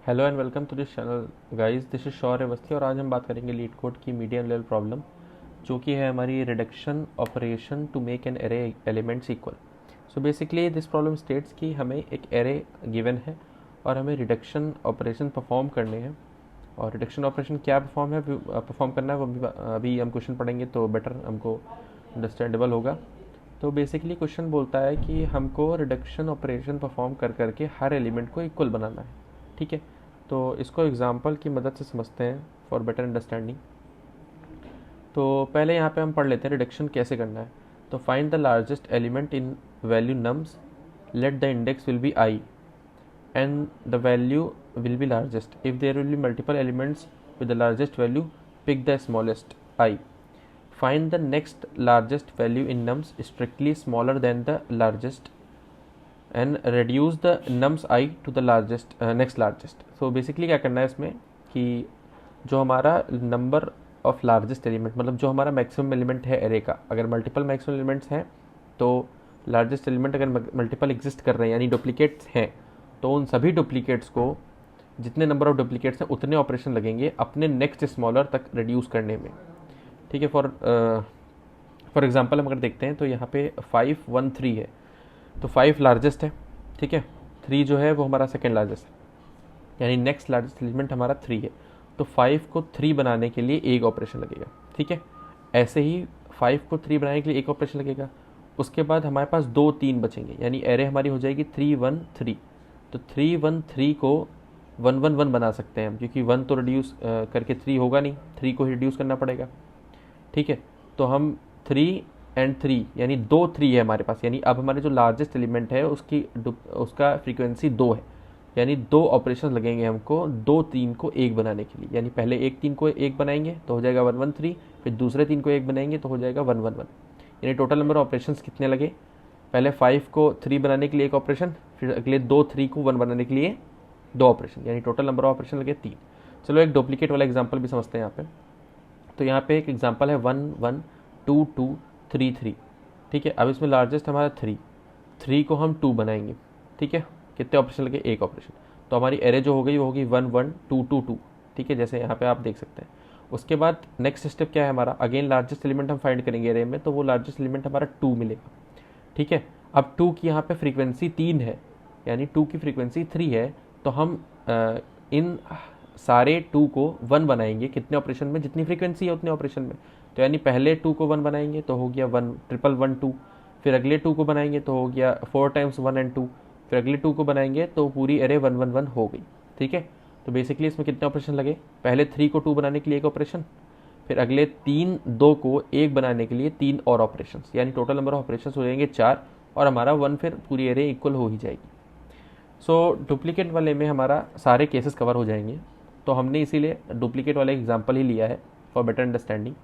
Hello and welcome to this channel guys, this is Shaurya Awasthi और आज हम बात करेंगे लीड कोड की मीडियम लेवल प्रॉब्लम जो कि है हमारी reduction operation to make an array elements equal. So basically this problem states कि हमें एक एरे गिवन है और हमें रिडक्शन ऑपरेशन परफॉर्म करने हैं। और रिडक्शन ऑपरेशन क्या परफॉर्म करना है वो अभी हम क्वेश्चन पढ़ेंगे तो बेटर हमको अंडरस्टैंडेबल होगा। तो बेसिकली क्वेश्चन बोलता है कि हमको रिडक्शन ऑपरेशन परफॉर्म कर करके हर एलिमेंट को इक्वल बनाना है। ठीक है, तो इसको एग्जांपल की मदद से समझते हैं फॉर बेटर अंडरस्टैंडिंग। तो पहले यहाँ पे हम पढ़ लेते हैं रिडक्शन कैसे करना है। तो find the largest element in value nums, let the index will be i and the value will be largest. If there will be multiple elements with the largest value, pick the smallest I. Find the next largest value in nums strictly smaller than the largest and reduce the nums I to the largest next largest. So basically क्या करना है इसमें कि जो हमारा number of largest element मतलब जो हमारा मैक्सिमम एलिमेंट है एरे का, अगर मल्टीपल मैक्सिमम एलिमेंट्स हैं तो लार्जेस्ट एलिमेंट अगर मल्टीपल एग्जिस्ट कर रहे हैं यानी डुप्लीकेट्स हैं तो उन सभी डुप्लीकेट्स को जितने नंबर ऑफ डुप्लीकेट्स हैं उतने ऑपरेशन लगेंगे अपने नेक्स्ट स्मॉलर तक रिड्यूस करने में। ठीक है, फॉर एग्जांपल हम अगर देखते हैं तो यहाँ पे 513 है तो 5 लार्जेस्ट है। ठीक है, 3 जो है वो हमारा सेकेंड लार्जेस्ट है यानी नेक्स्ट लार्जेस्ट एलिमेंट हमारा 3 है। तो 5 को 3 बनाने के लिए एक ऑपरेशन लगेगा। ठीक है, ऐसे ही 5 को 3 बनाने के लिए एक ऑपरेशन लगेगा। उसके बाद हमारे पास 2 3 बचेंगे यानी एरे हमारी हो जाएगी 313। तो 313 को 111 बना सकते हैं हम क्योंकि 1 तो रिड्यूस करके 3 होगा नहीं, 3 को रिड्यूस करना पड़ेगा। ठीक है, तो हम 3 एंड 3 यानी 2 3 है हमारे पास, यानी अब हमारे जो लार्जेस्ट एलिमेंट है उसका फ्रीक्वेंसी 2 है यानी 2 ऑपरेशन लगेंगे हमको 2 3 को 1 बनाने के लिए। यानी पहले एक 3 को 1 बनाएंगे तो हो जाएगा 113, फिर दूसरे 3 को 1 बनाएंगे तो हो जाएगा 111। यानी टोटल नंबर ऑफ ऑपरेशन कितने लगे? पहले 5 को 3 बनाने के लिए एक ऑपरेशन, फिर अगले 2 3 को 1 बनाने के लिए 2 ऑपरेशन, यानी टोटल नंबर ऑफ ऑपरेशन लगे 3। चलो एक डुप्लीकेट वाला एग्जांपल भी समझते हैं यहाँ पे। तो यहाँ पे एक एग्जांपल है 1 1 2 2 3 3। ठीक है, अब इसमें लार्जेस्ट हमारा 3 को हम 2 बनाएंगे। ठीक है, कितने ऑपरेशन लगे? एक ऑपरेशन। तो हमारी एरे जो हो गई वो होगी 1 1 2 2 2। ठीक है, जैसे यहाँ पे आप देख सकते हैं। उसके बाद नेक्स्ट स्टेप क्या है हमारा? अगेन लार्जेस्ट एलिमेंट हम फाइंड करेंगे एरे में, तो वो लार्जेस्ट एलिमेंट हमारा 2 मिलेगा। ठीक है, अब 2 की यहाँ पे फ्रीक्वेंसी 3 है यानी 2 की फ्रीक्वेंसी 3 है। तो हम इन सारे 2 को 1 बनाएंगे कितने ऑपरेशन में? जितनी फ्रीक्वेंसी है उतने ऑपरेशन में। तो यानी पहले 2 को 1 बनाएंगे तो हो गया 1 ट्रिपल 1 2, फिर अगले 2 को बनाएंगे तो हो गया 4 टाइम्स 1 एंड 2, फिर अगले 2 को बनाएंगे तो पूरी एरे 1 1 1 हो गई। ठीक है, तो बेसिकली इसमें कितने ऑपरेशन लगे? पहले 3 को 2 बनाने के लिए एक ऑपरेशन, फिर अगले 2 को 1 बनाने के लिए 3 और ऑपरेशन, यानी टोटल नंबर ऑफ ऑपरेशन हो जाएंगे 4 और हमारा 1 फिर पूरी एरे इक्वल हो ही जाएगी। सो डुप्लीकेट वाले में हमारा सारे केसेस कवर हो जाएंगे, तो हमने इसीलिए डुप्लीकेट वाला एग्जाम्पल ही लिया है फॉर बेटर अंडरस्टैंडिंग।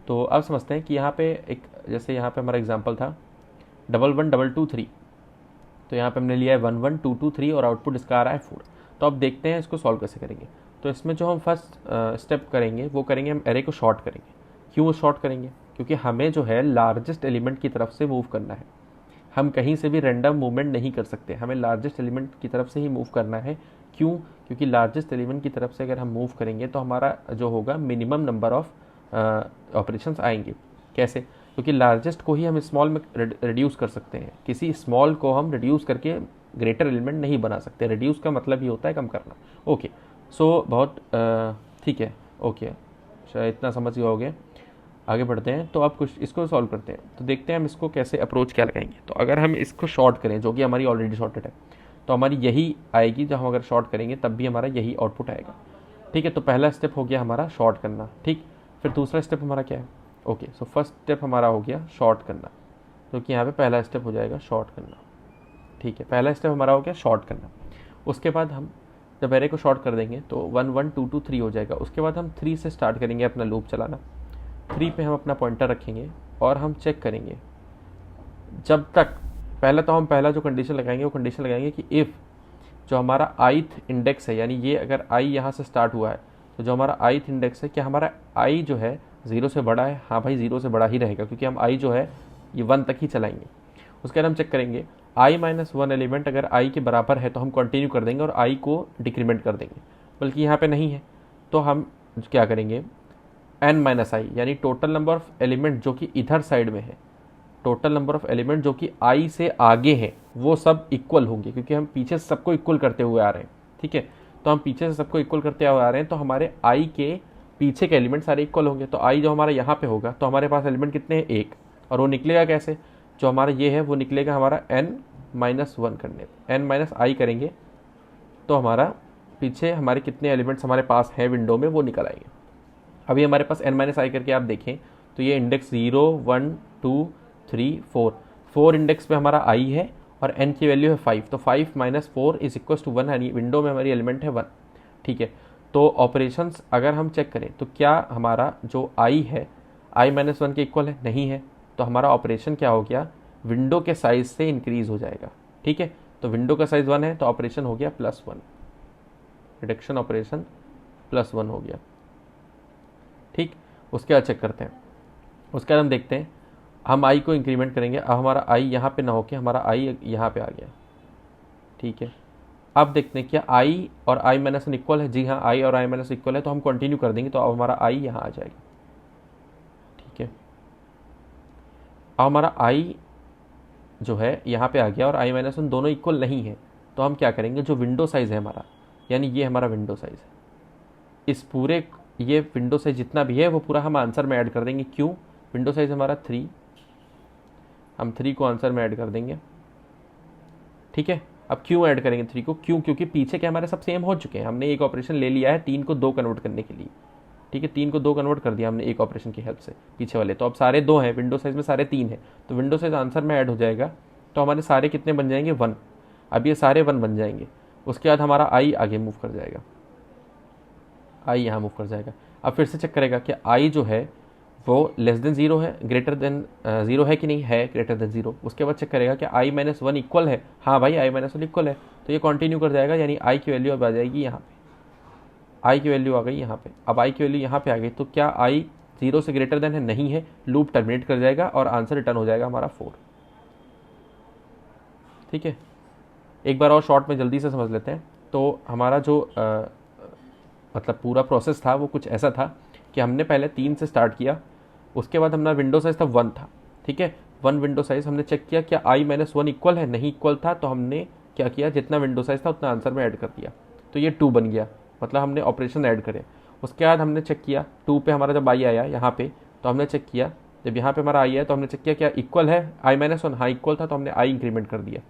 तो अब समझते हैं कि यहाँ पे एक जैसे यहाँ पे हमारा एग्जाम्पल था 1 1 2 2 3। तो यहाँ पे हमने लिया है 1 1 2 2 3 और आउटपुट इसका आ रहा है 4। तो अब देखते हैं इसको सॉल्व कैसे करेंगे। तो इसमें जो हम फर्स्ट स्टेप करेंगे वो करेंगे हम एरे को शॉर्ट करेंगे। क्यों शॉर्ट करेंगे? क्योंकि हमें जो है लार्जेस्ट एलिमेंट की तरफ से मूव करना है। हम कहीं से भी रैंडम मूवमेंट नहीं कर सकते, हमें लार्जेस्ट एलिमेंट की तरफ से ही मूव करना है। क्यों? क्योंकि लार्जेस्ट एलिमेंट की तरफ से अगर हम मूव करेंगे तो हमारा जो होगा मिनिमम नंबर ऑफ ऑपरेशंस आएंगे। कैसे? क्योंकि लार्जेस्ट को ही हम स्मॉल में रिड्यूस कर सकते हैं, किसी स्मॉल को हम रिड्यूस करके ग्रेटर एलिमेंट नहीं बना सकते। रिड्यूस का मतलब ही होता है कम करना। ओके, सो बहुत ठीक है। ओके, शायद इतना समझ गए होगे। आगे बढ़ते हैं, तो अब कुछ इसको सॉल्व करते हैं। तो देखते हैं हम इसको कैसे अप्रोच क्या लगाएंगे। तो अगर हम इसको शॉर्ट करें जो कि हमारी ऑलरेडी शॉर्टेड है तो हमारी यही आएगी, जब हम अगर शॉर्ट करेंगे तब भी हमारा यही आउटपुट आएगा। ठीक है, तो पहला स्टेप हो गया हमारा शॉर्ट करना। ठीक, फिर दूसरा स्टेप हमारा क्या है? ओके, सो फर्स्ट स्टेप हमारा हो गया शॉर्ट करना, जो कि यहाँ पे पहला स्टेप हो जाएगा शॉर्ट करना। ठीक है, पहला स्टेप हमारा हो गया शॉर्ट करना। उसके बाद हम जब एरे को शॉर्ट कर देंगे तो 1 1 2 2 3 हो जाएगा। उसके बाद हम 3 से स्टार्ट करेंगे अपना लूप चलाना। 3 पे हम अपना पॉइंटर रखेंगे और हम चेक करेंगे जब तक पहला जो कंडीशन लगाएंगे वो कंडीशन लगाएंगे कि इफ़ जो हमारा आइथ इंडेक्स है, यानी ये अगर आई यहाँ से स्टार्ट हुआ है तो जो हमारा आइथ इंडेक्स है, क्या हमारा आई जो है 0 से बड़ा है? हाँ भाई, 0 से बड़ा ही रहेगा क्योंकि हम आई जो है ये 1 तक ही चलाएंगे। उसके बाद हम चेक करेंगे i माइनस वन एलिमेंट अगर i के बराबर है तो हम कंटिन्यू कर देंगे और i को डिक्रीमेंट कर देंगे, बल्कि यहाँ पे नहीं है तो हम क्या करेंगे, n माइनस आई यानी टोटल नंबर ऑफ एलिमेंट जो कि इधर साइड में है, टोटल नंबर ऑफ एलिमेंट जो कि i से आगे है वो सब इक्वल होंगे, क्योंकि हम पीछे से सबको इक्वल करते हुए आ रहे हैं। ठीक है, तो हम पीछे से सबको इक्वल करते हुए आ रहे हैं तो हमारे i के पीछे के एलिमेंट सारे इक्वल होंगे। तो i जो हमारा यहाँ पे होगा तो हमारे पास एलिमेंट कितने हैं, एक, और वो निकलेगा कैसे, जो हमारा ये है वो निकलेगा हमारा n माइनस वन करने पे, n माइनस आई करेंगे तो हमारा पीछे हमारे कितने एलिमेंट्स हमारे पास हैं विंडो में वो निकल आएंगे। अभी हमारे पास n माइनस आई करके आप देखें तो ये इंडेक्स 0 1 2 3 4 इंडेक्स पे हमारा i है और n की वैल्यू है 5, तो 5 माइनस 4 इज इक्वल टू 1, यानी विंडो में हमारी एलिमेंट है 1। ठीक है, तो ऑपरेशंस अगर हम चेक करें तो क्या हमारा जो i है i माइनस वन के इक्वल है, नहीं है, तो हमारा ऑपरेशन क्या हो गया, विंडो के साइज से इंक्रीज हो जाएगा। ठीक है, तो विंडो का साइज 1 है तो ऑपरेशन हो गया +1, रिडक्शन ऑपरेशन +1 हो गया। ठीक, उसके बाद चेक करते हैं, उसके बाद हम देखते हैं हम i को इंक्रीमेंट करेंगे। अब हमारा i यहाँ पे ना होके हमारा i यहाँ पे आ गया। ठीक है, अब देखते हैं क्या i और i माइनस वन इक्वल है, जी हाँ i और i माइनस इक्वल है, तो हम कंटिन्यू कर देंगे तो अब हमारा i यहाँ आ जाएगा। ठीक है, अब हमारा i जो है यहाँ पे आ गया और i माइनस वन दोनों इक्वल नहीं है, तो हम क्या करेंगे, जो विंडो साइज़ है हमारा, यानी ये हमारा विंडो साइज़ है, इस पूरे ये विंडो साइज जितना भी है वो पूरा हम आंसर में ऐड कर देंगे। क्यों, विंडो साइज हमारा 3, हम 3 को आंसर में ऐड कर देंगे। ठीक है, अब क्यों ऐड करेंगे 3 को, क्यों, क्योंकि पीछे के हमारे सब सेम हो चुके हैं, हमने एक ऑपरेशन ले लिया है 3 को 2 कन्वर्ट करने के लिए। ठीक है, 3 को 2 कन्वर्ट कर दिया हमने एक ऑपरेशन की हेल्प से पीछे वाले, तो अब सारे 2 हैं, विंडो साइज में सारे 3 हैं, तो विंडो साइज आंसर में ऐड हो जाएगा, तो हमारे सारे कितने बन जाएंगे, 1। अब ये सारे 1 बन जाएंगे, उसके बाद हमारा i आगे मूव कर जाएगा, i यहाँ मूव कर जाएगा। अब फिर से चेक करेगा कि i जो है वो लेस देन 0 है, ग्रेटर देन 0 है कि नहीं है, ग्रेटर देन 0। उसके बाद चेक करेगा कि i माइनस वन इक्वल है, हाँ भाई i माइनस वन इक्वल है, तो ये कंटिन्यू कर जाएगा, यानी i की वैल्यू अब आ जाएगी यहाँ पे, i की वैल्यू आ गई यहाँ पे। अब i की वैल्यू यहाँ पे आ गई तो क्या i 0 से ग्रेटर देन है, नहीं है, लूप टर्मिनेट कर जाएगा और आंसर रिटर्न हो जाएगा हमारा 4। ठीक है, एक बार और शॉर्ट में जल्दी से समझ लेते हैं। तो हमारा जो मतलब पूरा प्रोसेस था वो कुछ ऐसा था कि हमने पहले 3 से स्टार्ट किया, उसके बाद हमारा विंडो साइज था 1 था। ठीक है, 1 विंडो साइज हमने चेक किया क्या i माइनस वन इक्वल है, नहीं इक्वल था, तो हमने क्या किया, जितना विंडो साइज था उतना आंसर में ऐड कर दिया, तो ये 2 बन गया, मतलब हमने ऑपरेशन ऐड करे। उसके बाद हमने चेक किया 2 पे हमारा जब i आया यहाँ पे, तो हमने चेक किया जब यहाँ पे हमारा i आया तो हमने चेक किया क्या इक्वल है i माइनस वन, हाँ इक्वल था, तो हमने i इंक्रीमेंट कर दिया।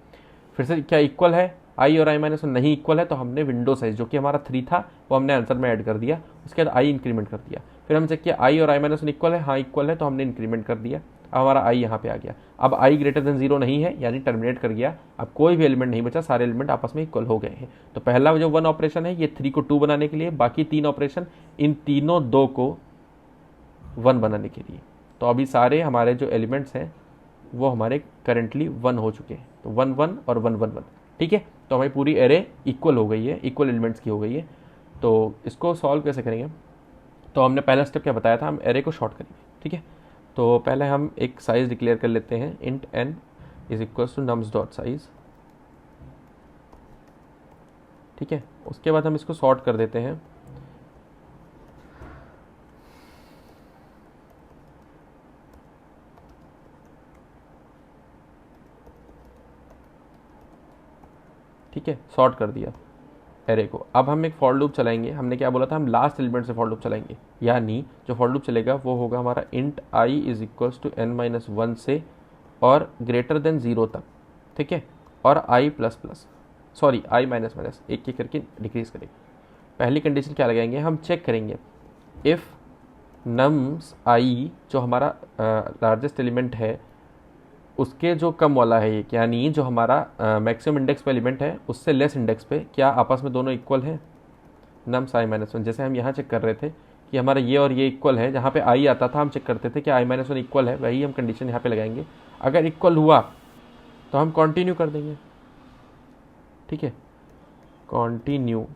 फिर से क्या इक्वल है i और i माइनस वन, नहीं इक्वल है, तो हमने विंडो साइज जो कि हमारा 3 था वो हमने आंसर में ऐड कर दिया, उसके बाद i इंक्रीमेंट कर दिया। फिर हम चेक किया i और i माइनस वन इक्वल है, हाँ इक्वल है, तो हमने इंक्रीमेंट कर दिया। अब हमारा i यहाँ पे आ गया, अब i ग्रेटर देन 0 नहीं है, यानी टर्मिनेट कर गया, अब कोई भी एलिमेंट नहीं बचा, सारे एलिमेंट आपस में इक्वल हो गए हैं। तो पहला जो 1 ऑपरेशन है ये 3 को 2 बनाने के लिए, बाकी 3 ऑपरेशन इन तीनों 2 को 1 बनाने के लिए। तो अभी सारे हमारे जो एलिमेंट्स हैं वो हमारे करेंटली 1 हो चुके हैं, तो 1 1 और 1 1 1। ठीक है, तो हमारी पूरी एरे इक्वल हो गई है, इक्वल एलिमेंट्स की हो गई है। तो इसको सॉल्व कैसे करेंगे, तो हमने पहला स्टेप क्या बताया था, हम एरे को शॉर्ट करेंगे। ठीक है, तो पहले हम एक साइज डिक्लेयर कर लेते हैं, int n is equals to nums dot size. ठीक है, उसके बाद हम इसको सॉर्ट कर देते हैं। ठीक है, सॉर्ट कर दिया एरे को। अब हम एक फॉर लूप चलाएंगे, हमने क्या बोला था, हम लास्ट एलिमेंट से फॉर लूप चलाएंगे, यानी जो फॉर लूप चलेगा वो होगा हमारा int i is equals to n minus one से और ग्रेटर देन 0 तक। ठीक है, और i plus plus, sorry i minus minus, एक एक करके डिक्रीज करेंगे। पहली कंडीशन क्या लगाएंगे, हम चेक करेंगे इफ़ नम्स i जो हमारा लार्जेस्ट एलिमेंट है उसके जो कम वाला है ये, यानी जो हमारा मैक्सिमम इंडेक्स पे एलिमेंट है उससे लेस इंडेक्स पे, क्या आपस में दोनों इक्वल है, नम्स i माइनस वन। जैसे हम यहाँ चेक कर रहे थे कि हमारा ये और ये इक्वल है, जहाँ पे i आता था हम चेक करते थे कि i माइनस वन इक्वल है, वही हम कंडीशन यहाँ पे लगाएंगे। अगर इक्वल हुआ तो हम कंटिन्यू कर देंगे। ठीक है, कंटिन्यू,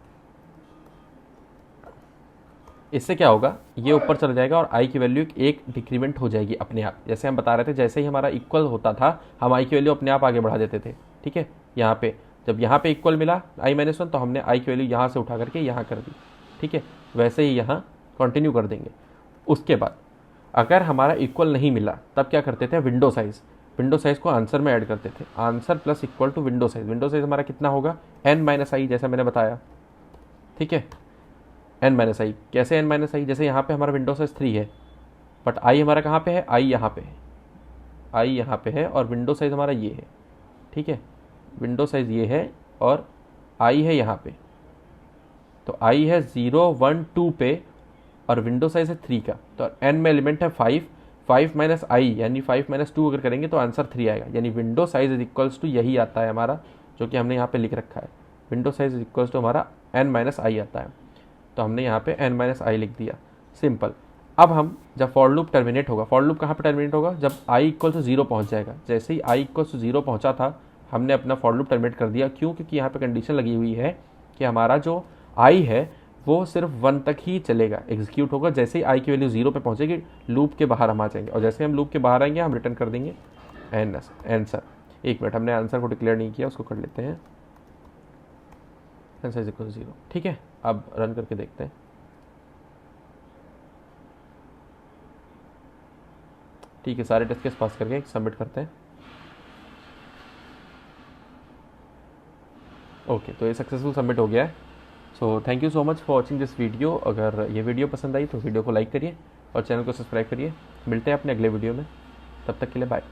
इससे क्या होगा, ये ऊपर चला जाएगा और i की वैल्यू एक डिक्रीमेंट हो जाएगी अपने आप। जैसे हम बता रहे थे, जैसे ही हमारा इक्वल होता था हम i की वैल्यू अपने आप आगे बढ़ा देते थे। ठीक है। यहाँ पे जब यहाँ पे इक्वल मिला i-1 तो हमने i की वैल्यू यहाँ से उठा करके यहाँ कर दी, ठीक है। वैसे ही यहाँ कंटिन्यू कर देंगे। उसके बाद अगर हमारा इक्वल नहीं मिला तब क्या करते थे, विंडो साइज़ को आंसर में ऐड करते थे। Answer plus equal to window size हमारा कितना होगा, n-i, जैसा मैंने बताया, ठीक है। n-i कैसे n-i, जैसे यहाँ पे हमारा विंडो साइज़ 3 है बट i हमारा कहाँ पे है, i यहाँ पे है, i यहाँ पे है और विंडो साइज़ हमारा ये है, ठीक है। विंडो साइज़ ये है और i है यहाँ पे, तो i है 0, 1, 2 पे और विंडो साइज़ है 3 का। तो n में एलिमेंट है 5 माइनस i यानी 5 माइनस 2 अगर करेंगे तो आंसर 3 आएगा, यानी window size is equals to यही आता है हमारा, जो कि हमने यहाँ पे लिख रखा है। Window size is equals to हमारा n माइनस आई आता है, तो हमने यहाँ पे n माइनस आई लिख दिया, सिंपल। अब हम जब फॉर लूप टर्मिनेट होगा, फॉर लूप कहाँ पे टर्मिनेट होगा, जब i इक्वल टू 0 पहुँच जाएगा। जैसे ही i इक्वल टू 0 पहुँचा था हमने अपना फॉर लूप टर्मिनेट कर दिया। क्यों, क्योंकि यहाँ पे कंडीशन लगी हुई है कि हमारा जो i है वो सिर्फ 1 तक ही चलेगा, एग्जीक्यूट होगा। जैसे ही i की वैल्यू 0 पे पहुँचेगी लूप के बाहर हम आ जाएंगे, और जैसे हम लूप के बाहर आएंगे हम रिटर्न कर देंगे आंसर। एक मिनट, हमने आंसर को डिक्लेयर नहीं किया, उसको कर लेते हैं, आंसर इज इक्वल टू 0, ठीक है। अब रन करके देखते हैं, ठीक है। सारे टेस्ट केस पास करके सबमिट करते हैं। ओके, तो ये सक्सेसफुल सबमिट हो गया है। So thank you so much for watching this video. अगर ये वीडियो पसंद आई तो वीडियो को लाइक करिए और चैनल को सब्सक्राइब करिए। मिलते हैं अपने अगले वीडियो में, तब तक के लिए बाय।